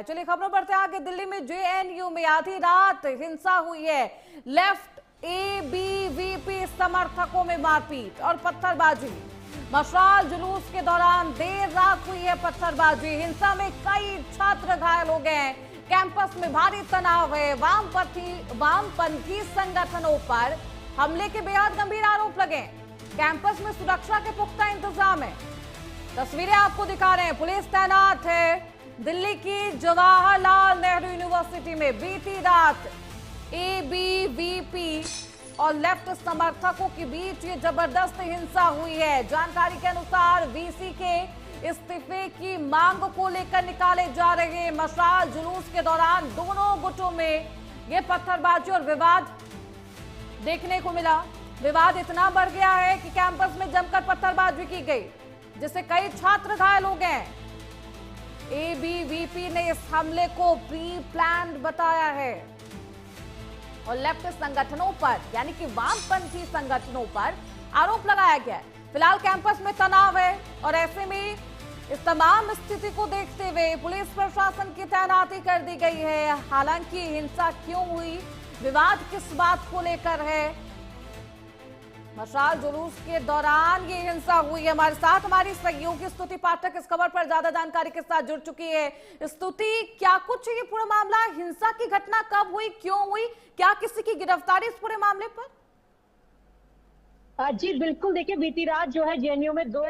है। चलिए खबरों बढ़ते हैं आगे। दिल्ली में जेएनयू में आधी रात हिंसा हुई है। लेफ्ट एबीवीपी समर्थकों में मारपीट और पत्थरबाजी। मशाल जुलूस के दौरान देर रात हुई है पत्थरबाजी। हिंसा में कई छात्र घायल हो गए हैं। कैंपस में भारी तनाव है। वामपंथी संगठनों पर हमले के बेहद गंभीर आरोप लगे। कैंपस में सुरक्षा के पुख्ता इंतजाम है। तस्वीरें आपको दिखा रहे हैं। पुलिस तैनात है। दिल्ली की जवाहरलाल नेहरू यूनिवर्सिटी में बीती रात एबीवीपी और लेफ्ट समर्थकों के बीच ये जबरदस्त हिंसा हुई है। जानकारी के अनुसार वीसी के इस्तीफे की मांग को लेकर निकाले जा रहे मशाल जुलूस के दौरान दोनों गुटों में ये पत्थरबाजी और विवाद देखने को मिला। विवाद इतना बढ़ गया है कि कैंपस में जमकर पत्थरबाजी की गई, जिससे कई छात्र घायल हो गए। एबीवीपी ने इस हमले को प्री प्लान्ड बताया है और लेफ्ट संगठनों पर यानी कि वामपंथी संगठनों पर आरोप लगाया गया है। फिलहाल कैंपस में तनाव है और ऐसे में इस तमाम स्थिति को देखते हुए पुलिस प्रशासन की तैनाती कर दी गई है। हालांकि हिंसा क्यों हुई, विवाद किस बात को लेकर है, मशाल जुलूस के दौरान ये हिंसा हुई है। हमारे साथ हमारी सहयोगी स्तुति पाठक इस खबर पर ज्यादा जानकारी के साथ जुड़ चुकी है। स्तुति, क्या कुछ ये पूरा मामला, हिंसा की घटना कब हुई, क्यों हुई, क्या किसी की गिरफ्तारी इस पूरे मामले पर? जी बिल्कुल, देखिए बीती रात जो है जेएनयू में दो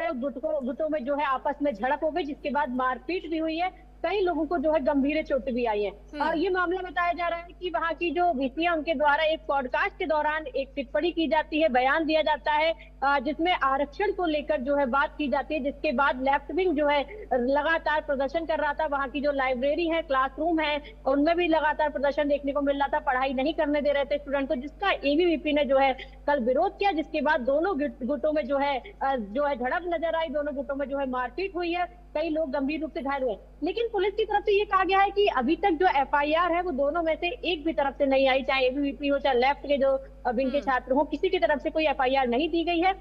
गुटों में जो है आपस में झड़प हो गई, जिसके बाद मारपीट भी हुई है। कई लोगों को जो है गंभीर चोट भी आई है। ये मामला बताया जा रहा है कि वहाँ की जो वीसी है उनके द्वारा एक पॉडकास्ट के दौरान एक टिप्पणी की जाती है, बयान दिया जाता है जिसमें आरक्षण को लेकर जो है बात की जाती है, जिसके बाद लेफ्ट विंग जो है लगातार प्रदर्शन कर रहा था। वहाँ की जो लाइब्रेरी है, क्लासरूम है, उनमें भी लगातार प्रदर्शन देखने को मिल रहा था। पढ़ाई नहीं करने दे रहे थे स्टूडेंट को, जिसका एबीवीपी ने जो है कल विरोध किया, जिसके बाद दोनों गुटों में जो है झड़प नजर आई। दोनों गुटों में जो है मारपीट हुई है। कई लोग गंभीर रूप से घायल हुए, लेकिन पुलिस की तरफ से ये कहा गया है कि अभी तक जो एफआईआर है वो दोनों में से एक भी तरफ से नहीं आई, चाहे एबीवीपी हो चाहे लेफ्ट के जो विंग के छात्र हो, किसी की तरफ से कोई एफआईआर नहीं दी गई है।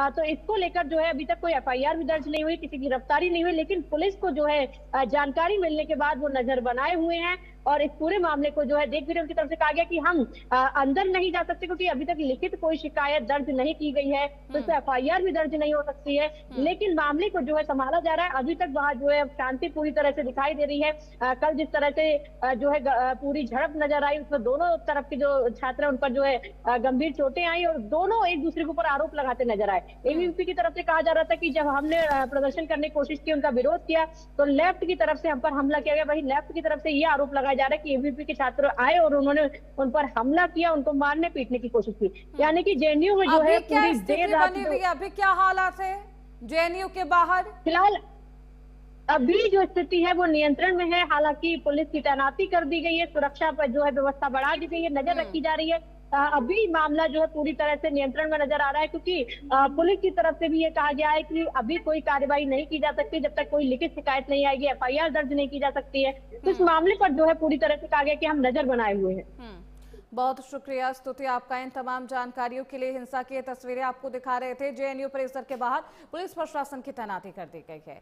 तो इसको लेकर जो है अभी तक कोई एफआईआर भी दर्ज नहीं हुई, किसी की गिरफ्तारी नहीं हुई, लेकिन पुलिस को जो है जानकारी मिलने के बाद वो नजर बनाए हुए हैं और इस पूरे मामले को जो है देख विरोध की तरफ से कहा गया कि हम अंदर नहीं जा सकते क्योंकि अभी तक लिखित कोई शिकायत दर्ज नहीं की गई है, तो इस पर एफआईआर भी दर्ज नहीं हो सकती है। लेकिन मामले को जो है संभाला जा रहा है। अभी तक वहाँ जो है शांति पूरी तरह से दिखाई दे रही है। कल जिस तरह से जो है पूरी झड़प नजर आई, उसमें दोनों तरफ के जो छात्र हैं उन पर जो है गंभीर चोटें आई और दोनों एक दूसरे के ऊपर आरोप लगाते नजर आए। एबीवीपी की तरफ से कहा जा रहा था कि जब हमने प्रदर्शन करने की कोशिश की, उनका विरोध किया, तो लेफ्ट की तरफ से हम पर हमला किया गया। वही लेफ्ट की तरफ से ये आरोप लगाया जा रहा है कि एबीवीपी के छात्र आए और उन्होंने उन पर हमला किया, उनको मारने पीटने की कोशिश की। यानी कि जेएनयू में जो है पूरी देर रात अभी क्या हालात है जेएनयू के बाहर? फिलहाल अभी जो स्थिति है वो नियंत्रण में है। हालांकि पुलिस की तैनाती कर दी गई है, सुरक्षा पर जो है व्यवस्था बढ़ा दी गई है, नजर रखी जा रही है। अभी मामला जो है पूरी तरह से नियंत्रण में नजर आ रहा है, क्योंकि पुलिस की तरफ से भी ये कहा गया है कि अभी कोई कार्रवाई नहीं की जा सकती जब तक कोई लिखित शिकायत नहीं आएगी, एफआईआर दर्ज नहीं की जा सकती है। तो इस मामले पर जो है पूरी तरह से कहा गया कि हम नजर बनाए हुए हैं। बहुत शुक्रिया स्तुति आपका इन तमाम जानकारियों के लिए। हिंसा की तस्वीरें आपको दिखा रहे थे। जेएनयू परिसर के बाहर पुलिस प्रशासन की तैनाती कर दी गई है।